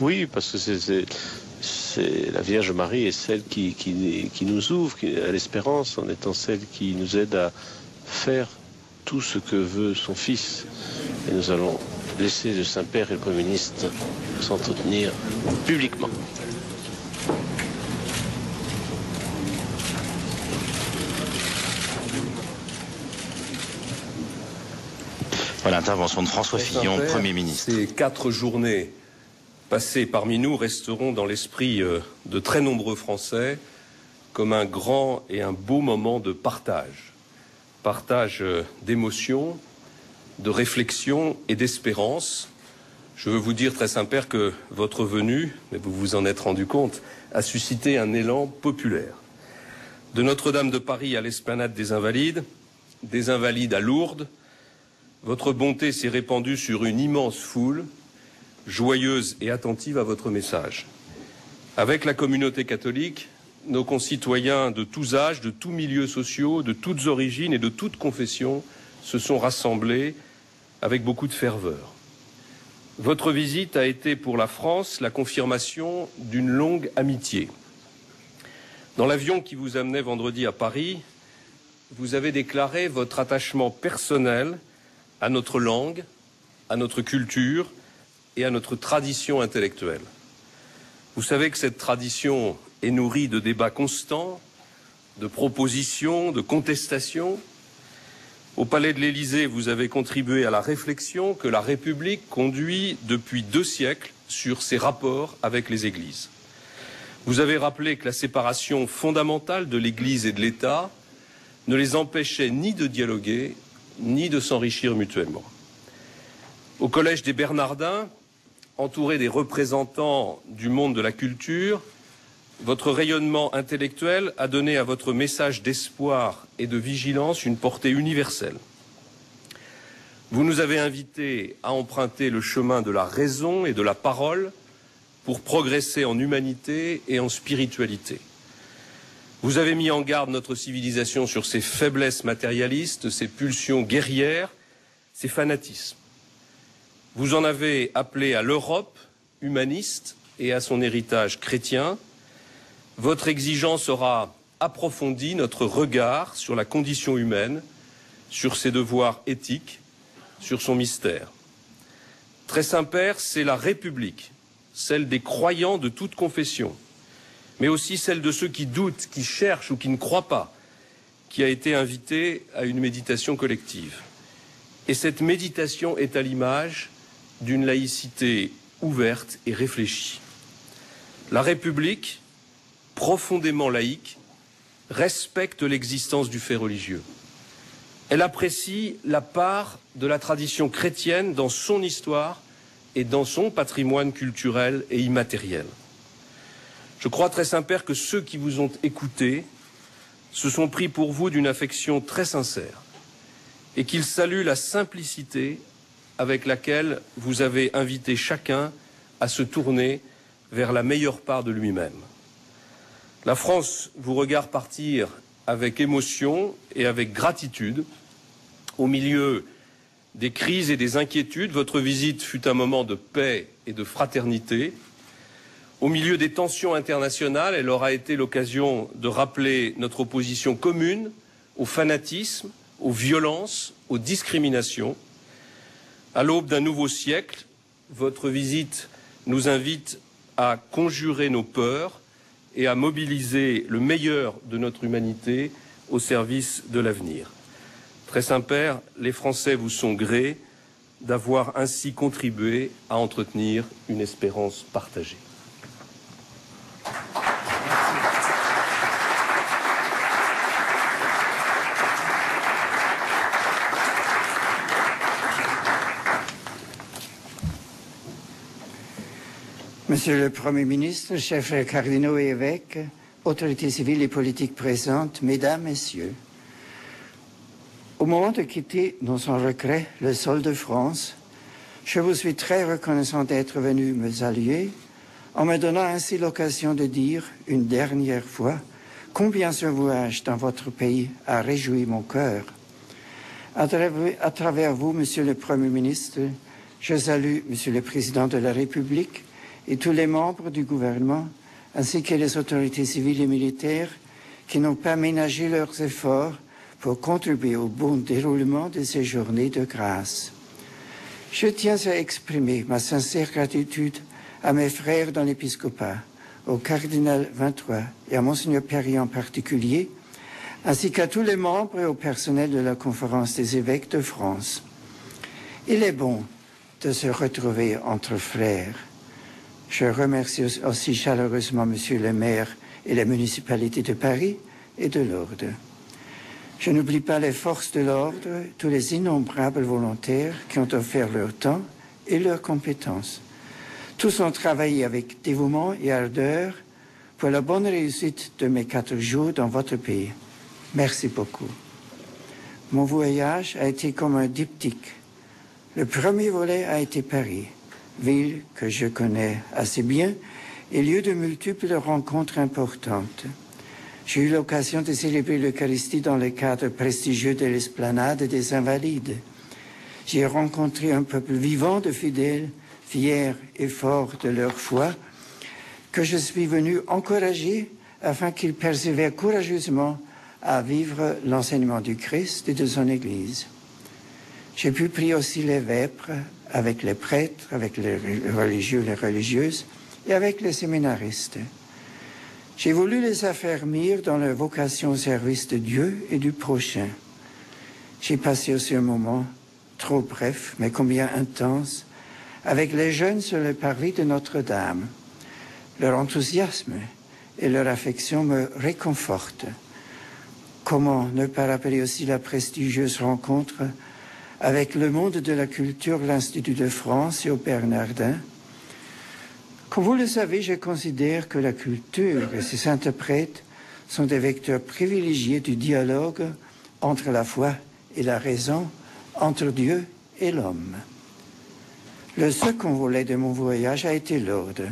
Oui, parce que c'est la Vierge Marie est celle qui nous ouvre à l'espérance, en étant celle qui nous aide à faire tout ce que veut son Fils. Et nous allons laisser le Saint-Père et le Premier ministre s'entretenir publiquement. Voilà l'intervention de François Fillon, Premier ministre. Ces 4 journées passées parmi nous resteront dans l'esprit de très nombreux Français comme un grand et un beau moment de partage. Partage d'émotions, de réflexion et d'espérance. Je veux vous dire, très Saint-Père, que votre venue, mais vous vous en êtes rendu compte, a suscité un élan populaire. De Notre-Dame de Paris à l'Esplanade des Invalides à Lourdes, votre bonté s'est répandue sur une immense foule, joyeuse et attentive à votre message. Avec la communauté catholique, nos concitoyens de tous âges, de tous milieux sociaux, de toutes origines et de toutes confessions se sont rassemblés avec beaucoup de ferveur. Votre visite a été pour la France la confirmation d'une longue amitié. Dans l'avion qui vous amenait vendredi à Paris, vous avez déclaré votre attachement personnel à notre langue, à notre culture et à notre tradition intellectuelle. Vous savez que cette tradition est nourrie de débats constants, de propositions, de contestations. Au Palais de l'Élysée, vous avez contribué à la réflexion que la République conduit depuis 2 siècles sur ses rapports avec les églises. Vous avez rappelé que la séparation fondamentale de l'Église et de l'État ne les empêchait ni de dialoguer, ni de s'enrichir mutuellement. Au Collège des Bernardins, entouré des représentants du monde de la culture, votre rayonnement intellectuel a donné à votre message d'espoir et de vigilance une portée universelle. Vous nous avez invités à emprunter le chemin de la raison et de la parole pour progresser en humanité et en spiritualité. Vous avez mis en garde notre civilisation sur ses faiblesses matérialistes, ses pulsions guerrières, ses fanatismes. Vous en avez appelé à l'Europe humaniste et à son héritage chrétien. Votre exigence aura approfondi notre regard sur la condition humaine, sur ses devoirs éthiques, sur son mystère. Très Saint-Père, c'est la République, celle des croyants de toute confession, mais aussi celle de ceux qui doutent, qui cherchent ou qui ne croient pas, qui a été invitée à une méditation collective. Et cette méditation est à l'image d'une laïcité ouverte et réfléchie. La République, profondément laïque, respecte l'existence du fait religieux. Elle apprécie la part de la tradition chrétienne dans son histoire et dans son patrimoine culturel et immatériel. Je crois, très Saint-Père, que ceux qui vous ont écouté se sont pris pour vous d'une affection très sincère et qu'ils saluent la simplicité avec laquelle vous avez invité chacun à se tourner vers la meilleure part de lui-même. La France vous regarde partir avec émotion et avec gratitude. Au milieu des crises et des inquiétudes, votre visite fut un moment de paix et de fraternité. Au milieu des tensions internationales, elle aura été l'occasion de rappeler notre opposition commune au fanatisme, aux violences, aux discriminations. À l'aube d'un nouveau siècle, votre visite nous invite à conjurer nos peurs et à mobiliser le meilleur de notre humanité au service de l'avenir. Très Saint-Père, les Français vous sont grés d'avoir ainsi contribué à entretenir une espérance partagée. Monsieur le Premier ministre, chers frères cardinaux et évêques, autorités civiles et politiques présentes, mesdames, messieurs, au moment de quitter dans son regret le sol de France, je vous suis très reconnaissant d'être venu me saluer en me donnant ainsi l'occasion de dire une dernière fois combien ce voyage dans votre pays a réjoui mon cœur. À travers vous, Monsieur le Premier ministre, je salue Monsieur le Président de la République et tous les membres du gouvernement, ainsi que les autorités civiles et militaires qui n'ont pas ménagé leurs efforts pour contribuer au bon déroulement de ces journées de grâce. Je tiens à exprimer ma sincère gratitude à mes frères dans l'épiscopat, au cardinal 23 et à Monseigneur Perrier en particulier, ainsi qu'à tous les membres et au personnel de la Conférence des évêques de France. Il est bon de se retrouver entre frères. Je remercie aussi chaleureusement Monsieur le maire et les municipalités de Paris et de Lourdes. Je n'oublie pas les forces de l'ordre, tous les innombrables volontaires qui ont offert leur temps et leurs compétences. Tous ont travaillé avec dévouement et ardeur pour la bonne réussite de mes 4 jours dans votre pays. Merci beaucoup. Mon voyage a été comme un diptyque. Le premier volet a été Paris, ville que je connais assez bien et lieu de multiples rencontres importantes. J'ai eu l'occasion de célébrer l'Eucharistie dans le cadre prestigieux de l'Esplanade des Invalides. J'ai rencontré un peuple vivant de fidèles, fiers et forts de leur foi, que je suis venu encourager afin qu'ils persévèrent courageusement à vivre l'enseignement du Christ et de son Église. J'ai pu prier aussi les vêpres avec les prêtres, avec les religieux, les religieuses et avec les séminaristes. J'ai voulu les affermir dans leur vocation au service de Dieu et du prochain. J'ai passé aussi un moment trop bref, mais combien intense, avec les jeunes sur le parvis de Notre-Dame. Leur enthousiasme et leur affection me réconfortent. Comment ne pas rappeler aussi la prestigieuse rencontre avec le monde de la culture, l'Institut de France et au Bernardin. Comme vous le savez, je considère que la culture et ses interprètes sont des vecteurs privilégiés du dialogue entre la foi et la raison, entre Dieu et l'homme. Le second volet de mon voyage a été Lourdes,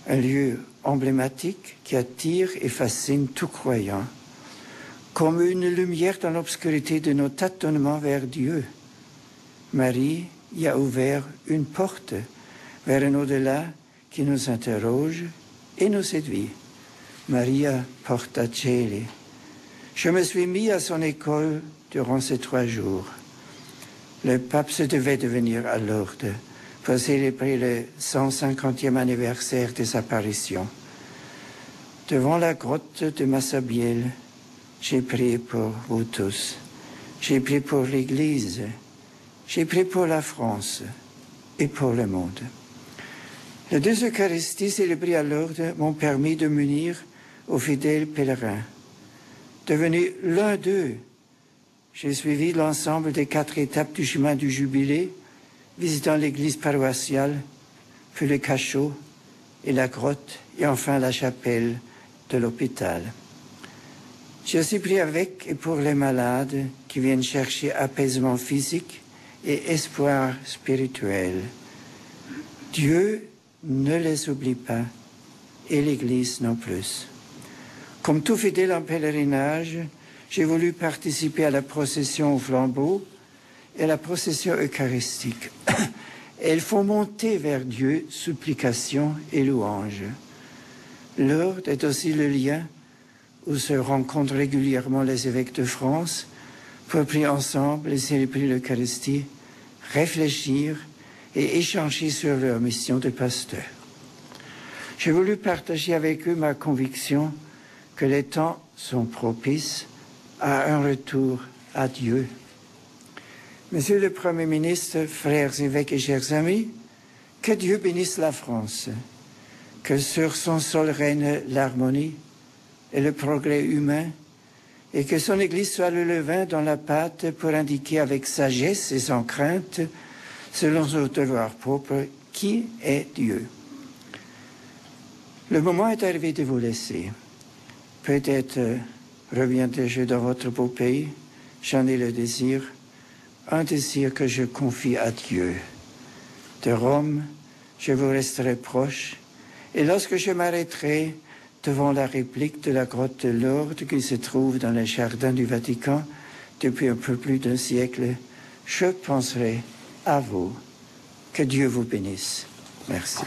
un lieu emblématique qui attire et fascine tout croyant, comme une lumière dans l'obscurité de nos tâtonnements vers Dieu. Marie y a ouvert une porte vers un au-delà qui nous interroge et nous séduit. Maria porta celi. Je me suis mis à son école durant ces 3 jours. Le pape se devait de venir à Lourdes pour célébrer le 150e anniversaire des apparitions. Devant la grotte de Massabielle, j'ai prié pour vous tous. J'ai prié pour l'Église. J'ai prié pour la France et pour le monde. Les 2 Eucharisties célébrées à Lourdes m'ont permis de m'unir aux fidèles pèlerins. Devenu l'un d'eux, j'ai suivi l'ensemble des 4 étapes du chemin du Jubilé, visitant l'église paroissiale, puis le cachot et la grotte, et enfin la chapelle de l'hôpital. J'ai aussi prié avec et pour les malades qui viennent chercher apaisement physique et espoir spirituel. Dieu ne les oublie pas, et l'Église non plus. Comme tout fidèle en pèlerinage, j'ai voulu participer à la procession au flambeau et à la procession eucharistique. Elles font monter vers Dieu supplications et louanges. Lourdes est aussi le lien où se rencontrent régulièrement les évêques de France pour prier ensemble et célébrer l'Eucharistie, réfléchir et échanger sur leur mission de pasteur. J'ai voulu partager avec eux ma conviction que les temps sont propices à un retour à Dieu. Monsieur le Premier ministre, frères évêques et chers amis, que Dieu bénisse la France, que sur son sol règne l'harmonie et le progrès humain, et que son Église soit le levain dans la pâte pour indiquer avec sagesse et sans crainte, selon son devoir propre, qui est Dieu. Le moment est arrivé de vous laisser. Peut-être reviendrai-je dans votre beau pays, j'en ai le désir, un désir que je confie à Dieu. De Rome, je vous resterai proche, et lorsque je m'arrêterai devant la réplique de la grotte de Lourdes qui se trouve dans les jardins du Vatican depuis un peu plus d'1 siècle, je penserai à vous. Que Dieu vous bénisse. Merci.